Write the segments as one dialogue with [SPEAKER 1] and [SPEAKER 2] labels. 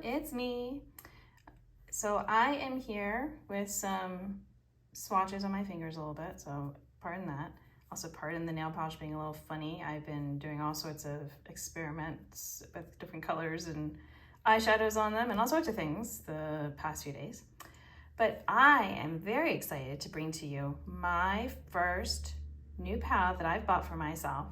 [SPEAKER 1] it's me. So I am here with some swatches on my fingers a little bit, so pardon that. Also pardon the nail polish being a little funny. I've been doing all sorts of experiments with different colors and eyeshadows on them and all sorts of things the past few days. But I am very excited to bring to you my first new palette that I've bought for myself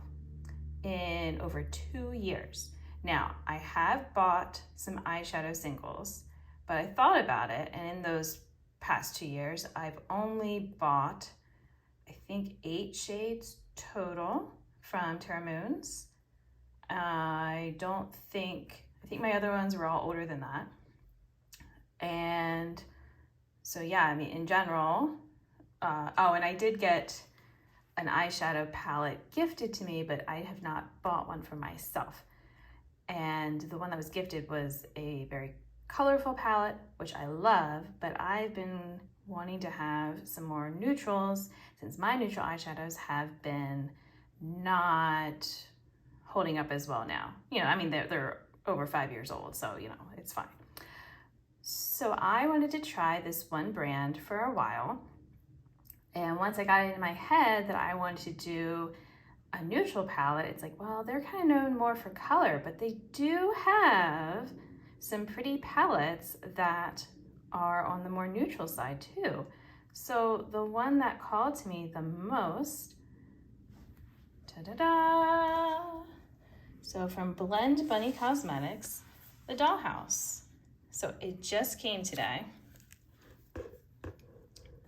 [SPEAKER 1] in over 2 years. Now, I have bought some eyeshadow singles, but I thought about it, and in those past 2 years, I've only bought, I think, 8 shades total from Terra Moons. I think my other ones were all older than that. And so yeah, I mean, in general, and I did get an eyeshadow palette gifted to me, but I have not bought one for myself. And the one that was gifted was a very colorful palette, which I love, but I've been wanting to have some more neutrals since my neutral eyeshadows have been not holding up as well now. You know, I mean, they're over 5 years old, so, you know, it's fine. So I wanted to try this one brand for a while. And once I got it in my head that I wanted to do a neutral palette, it's like, well, they're kind of known more for color, but they do have some pretty palettes that are on the more neutral side too. So the one that called to me the most, ta-da-da! So from Blend Bunny Cosmetics, the Dollhouse. So it just came today.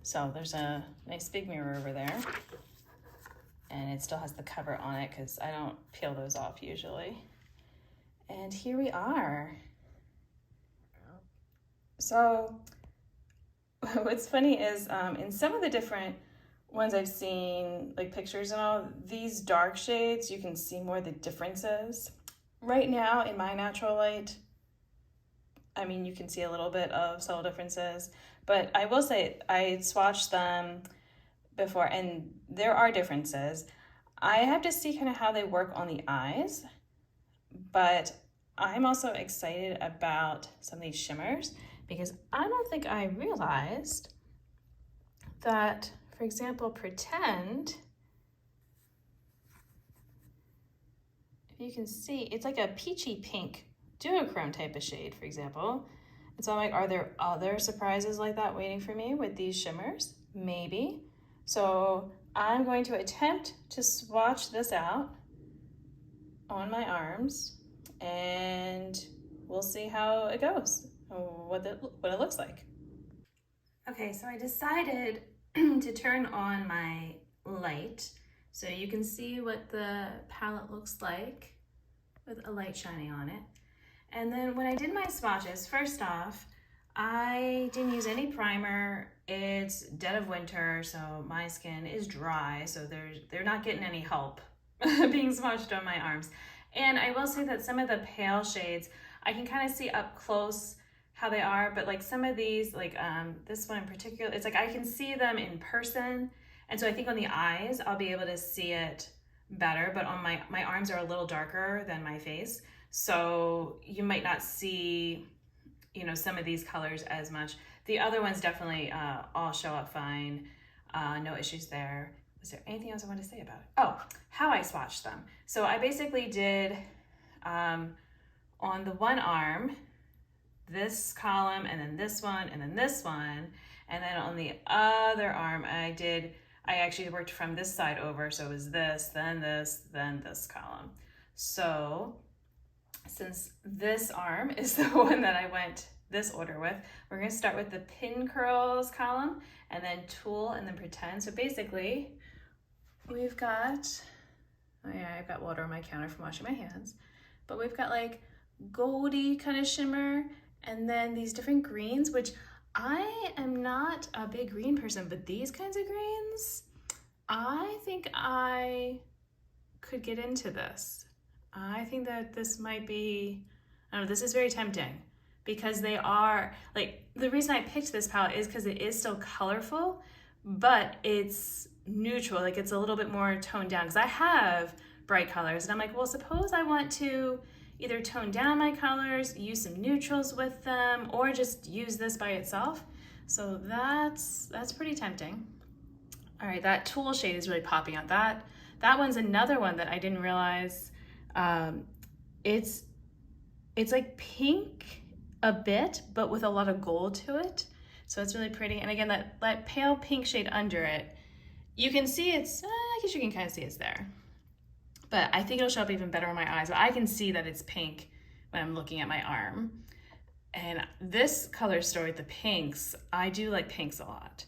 [SPEAKER 1] So there's a nice big mirror over there. And it still has the cover on it because I don't peel those off usually. And here we are. So what's funny is in some of the different ones I've seen, like pictures and all, these dark shades, you can see more the differences. Right now in my natural light, I mean, you can see a little bit of subtle differences, but I will say I swatched them before and there are differences. I have to see kind of how they work on the eyes, but I'm also excited about some of these shimmers because I don't think I realized that, for example, Pretend, if you can see, it's like a peachy pink duochrome type of shade, for example. And so I'm like, are there other surprises like that waiting for me with these shimmers? Maybe. So I'm going to attempt to swatch this out on my arms and we'll see how it goes, what it looks like. Okay, so I decided to turn on my light so you can see what the palette looks like with a light shining on it. And then when I did my swatches, first off, I didn't use any primer. It's dead of winter, so my skin is dry, so they're not getting any help being swatched on my arms. And I will say that some of the pale shades, I can kind of see up close how they are, but like some of these, like this one in particular, it's like I can see them in person. And so I think on the eyes, I'll be able to see it better, but on my arms are a little darker than my face. So you might not see, you know, some of these colors as much. The other ones definitely all show up fine. No issues there. Was there anything else I wanted to say about it? Oh, how I swatched them. So I basically did on the one arm, this column, and then this one, and then this one. And then on the other arm, I actually worked from this side over. So it was this, then this column. So since this arm is the one that I went this order with, we're going to start with the Pin Curls column and then Tulle and then Pretend. So basically we've got, oh yeah, I've got water on my counter from washing my hands, but we've got like goldy kind of shimmer and then these different greens, which I am not a big green person, but these kinds of greens, I think I could get into this. I think that this might be, I don't know, this is very tempting because they are, like, the reason I picked this palette is because it is still colorful, but it's neutral, like it's a little bit more toned down because I have bright colors and I'm like, well, suppose I want to, either tone down my colors, use some neutrals with them, or just use this by itself. So that's pretty tempting. All right, that Tulle shade is really popping out. That one's another one that I didn't realize. It's like pink a bit, but with a lot of gold to it. So it's really pretty. And again, that pale pink shade under it, you can see it's, I guess you can kind of see it's there. But I think it'll show up even better in my eyes. But I can see that it's pink when I'm looking at my arm. And this color story, the pinks, I do like pinks a lot.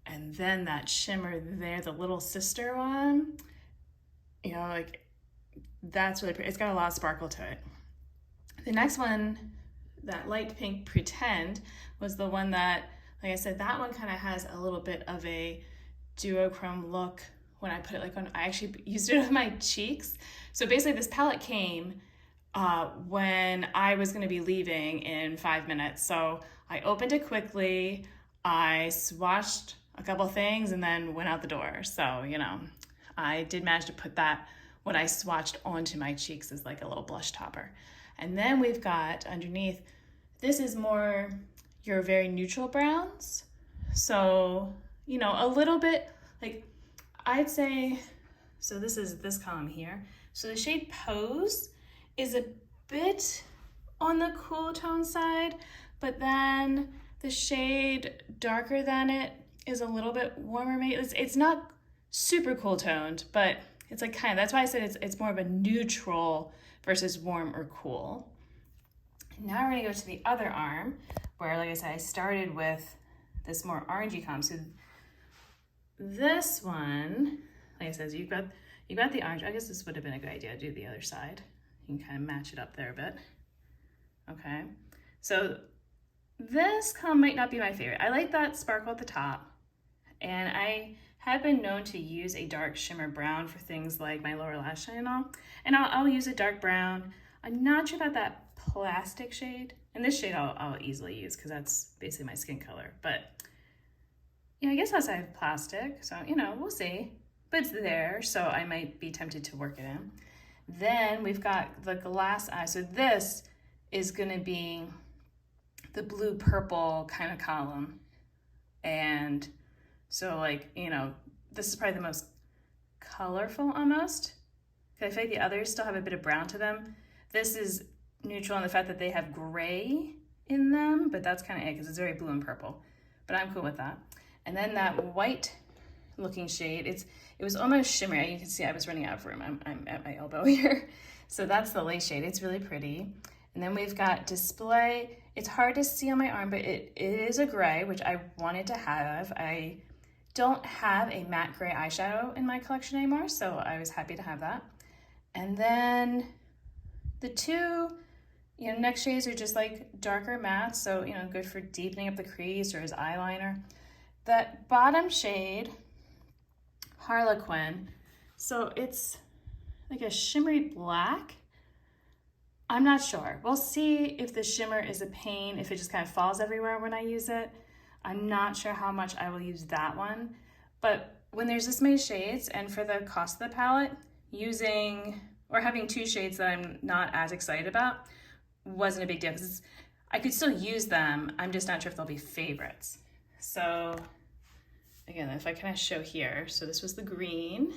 [SPEAKER 1] And then that shimmer there, the little sister one, you know, like that's really pretty. It's got a lot of sparkle to it. The next one, that light pink Pretend, was the one that, like I said, that one kind of has a little bit of a duochrome look when I put it like on, I actually used it on my cheeks. So basically this palette came when I was gonna be leaving in 5 minutes. So I opened it quickly, I swatched a couple things and then went out the door. So, you know, I did manage to put that, what I swatched onto my cheeks as like a little blush topper. And then we've got underneath, this is more your very neutral browns. So, you know, a little bit, like I'd say, so this is this column here. So the shade Pose is a bit on the cool tone side, but then the shade darker than it is a little bit warmer. It's not super cool toned, but it's like kind of, that's why I said it's more of a neutral versus warm or cool. Now we're gonna go to the other arm where, like I said, I started with this more orangey column. So this one, like I said, you've got the orange. I guess this would have been a good idea to do the other side. You can kind of match it up there a bit. Okay, so this column might not be my favorite. I like that sparkle at the top, and I have been known to use a dark shimmer brown for things like my lower lash line and all. And I'll use a dark brown. I'm not sure about that plastic shade. And this shade I'll easily use because that's basically my skin color. But, you know, I guess I have plastic. So, you know, we'll see. But it's there, so I might be tempted to work it in. Then we've got the glass eye. So this is gonna be the blue purple kind of column. And so like, you know, this is probably the most colorful almost. Because I feel like the others still have a bit of brown to them. This is neutral in the fact that they have gray in them, but that's kind of it because it's very blue and purple. But I'm cool with that. And then that white looking shade, it was almost shimmery. You can see I was running out of room. I'm at my elbow here. So that's the lace shade. It's really pretty. And then we've got Display. It's hard to see on my arm, but it is a gray, which I wanted to have. I don't have a matte gray eyeshadow in my collection anymore, so I was happy to have that. And then the two, you know, next shades are just like darker mattes, so, you know, good for deepening up the crease or as eyeliner. That bottom shade, Harlequin, so it's like a shimmery black. I'm not sure. We'll see if the shimmer is a pain, if it just kind of falls everywhere when I use it. I'm not sure how much I will use that one. But when there's this many shades, and for the cost of the palette, using or having two shades that I'm not as excited about wasn't a big deal because I could still use them. I'm just not sure if they'll be favorites. So again, if I kind of show here, so this was the green,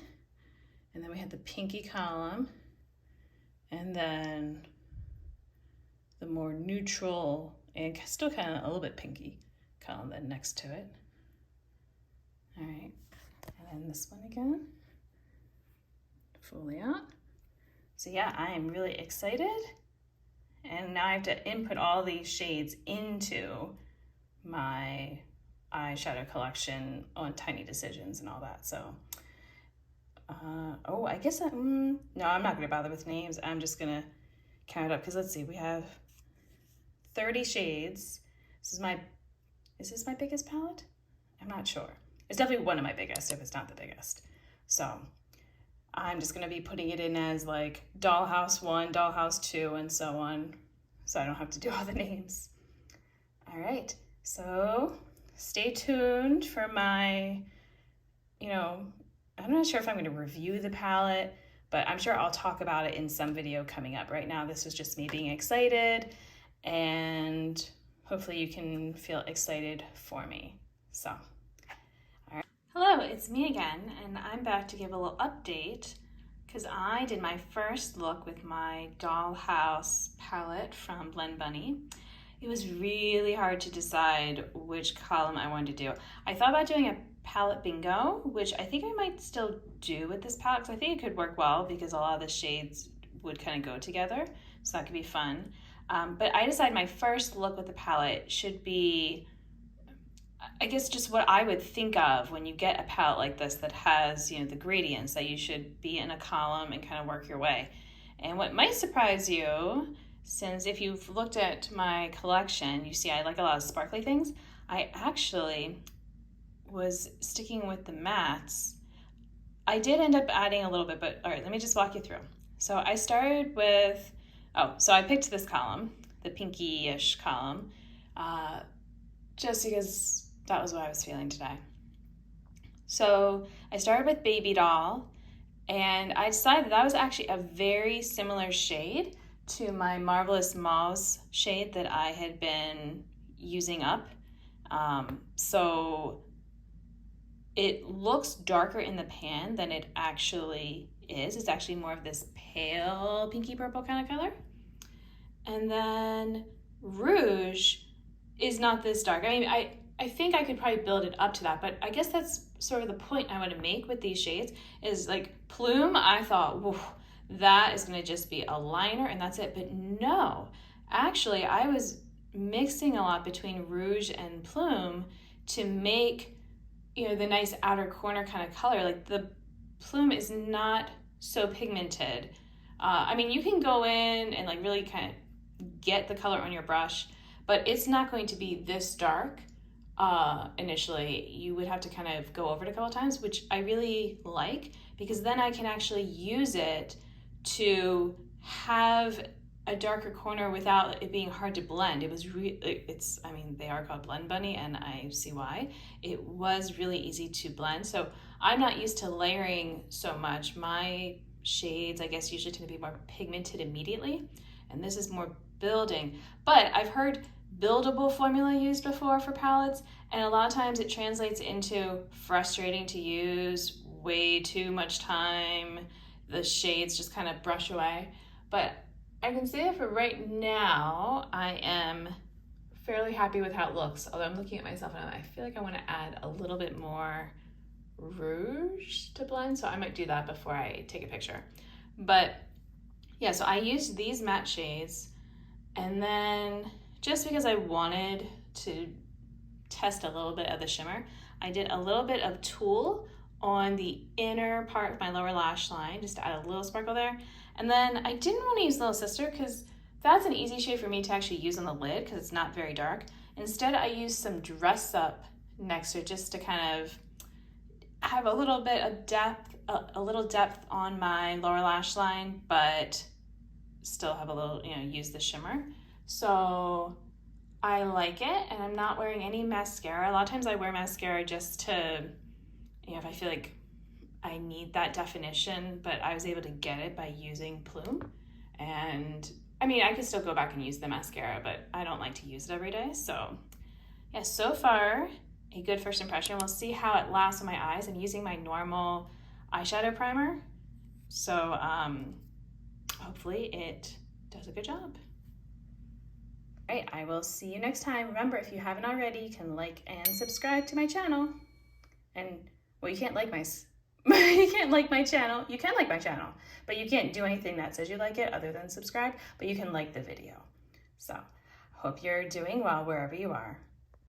[SPEAKER 1] and then we had the pinky column, and then the more neutral and still kind of a little bit pinky column then next to it. All right, and then this one again, fully out. So yeah, I am really excited. And now I have to input all these shades into my eyeshadow collection on Tiny Decisions and all that. So, oh, I guess, no, I'm not gonna bother with names. I'm just gonna count it up because let's see, we have 30 shades. Is this my biggest palette? I'm not sure. It's definitely one of my biggest if it's not the biggest. So I'm just gonna be putting it in as like Dollhouse 1, Dollhouse 2, and so on, so I don't have to do all the names. All right, so stay tuned for my, you know, I'm not sure if I'm gonna review the palette, but I'm sure I'll talk about it in some video coming up. Right now, this was just me being excited, and hopefully you can feel excited for me. So, all right. Hello, it's me again, and I'm back to give a little update because I did my first look with my Dollhouse palette from Blend Bunny. It was really hard to decide which column I wanted to do. I thought about doing a palette bingo, which I think I might still do with this palette because I think it could work well because a lot of the shades would kind of go together, so that could be fun. But I decided my first look with the palette should be, I guess, just what I would think of when you get a palette like this that has, you know, the gradients, that you should be in a column and kind of work your way. And what might surprise you, since if you've looked at my collection, you see I like a lot of sparkly things. I actually was sticking with the mattes. I did end up adding a little bit, but all right, let me just walk you through. So I started with, so I picked this column, the pinky-ish column, just because that was what I was feeling today. So I started with Baby Doll, and I decided that was actually a very similar shade to my Marvelous Mauves shade that I had been using up. So it looks darker in the pan than it actually is. It's actually more of this pale pinky purple kind of color. And then Rouge is not this dark. I mean, I think I could probably build it up to that, but I guess that's sort of the point I want to make with these shades is like Plume, I thought, whoa, that is going to just be a liner and that's it. But no, actually I was mixing a lot between Rouge and Plume to make, you know, the nice outer corner kind of color. Like the Plume is not so pigmented. I mean, you can go in and like really kind of get the color on your brush, but it's not going to be this dark. Initially, you would have to kind of go over it a couple times, which I really like because then I can actually use it to have a darker corner without it being hard to blend. It was I mean, they are called Blend Bunny and I see why. It was really easy to blend. So I'm not used to layering so much. My shades, I guess, usually tend to be more pigmented immediately, and this is more building. But I've heard buildable formula used before for palettes, and a lot of times it translates into frustrating to use, way too much time, the shades just kind of brush away. But I can say that for right now, I am fairly happy with how it looks, although I'm looking at myself and I feel like I want to add a little bit more Rouge to blend, so I might do that before I take a picture. But yeah, so I used these matte shades, and then just because I wanted to test a little bit of the shimmer, I did a little bit of tulle on the inner part of my lower lash line, just to add a little sparkle there. And then I didn't want to use Little Sister because that's an easy shade for me to actually use on the lid because it's not very dark. Instead, I used some Dress Up next to it just to kind of have a little bit of depth, a little depth on my lower lash line, but still have a little, you know, use the shimmer. So I like it, and I'm not wearing any mascara. A lot of times I wear mascara just to, you know, if I feel like I need that definition, but I was able to get it by using Plume. And I mean, I could still go back and use the mascara, but I don't like to use it every day. So yeah, so far, a good first impression. We'll see how it lasts on my eyes. I'm using my normal eyeshadow primer. So hopefully it does a good job. All right, I will see you next time. Remember, if you haven't already, you can like and subscribe to my channel. And, well, you can't like my channel. You can like my channel, but you can't do anything that says you like it other than subscribe, but you can like the video. So, hope you're doing well wherever you are.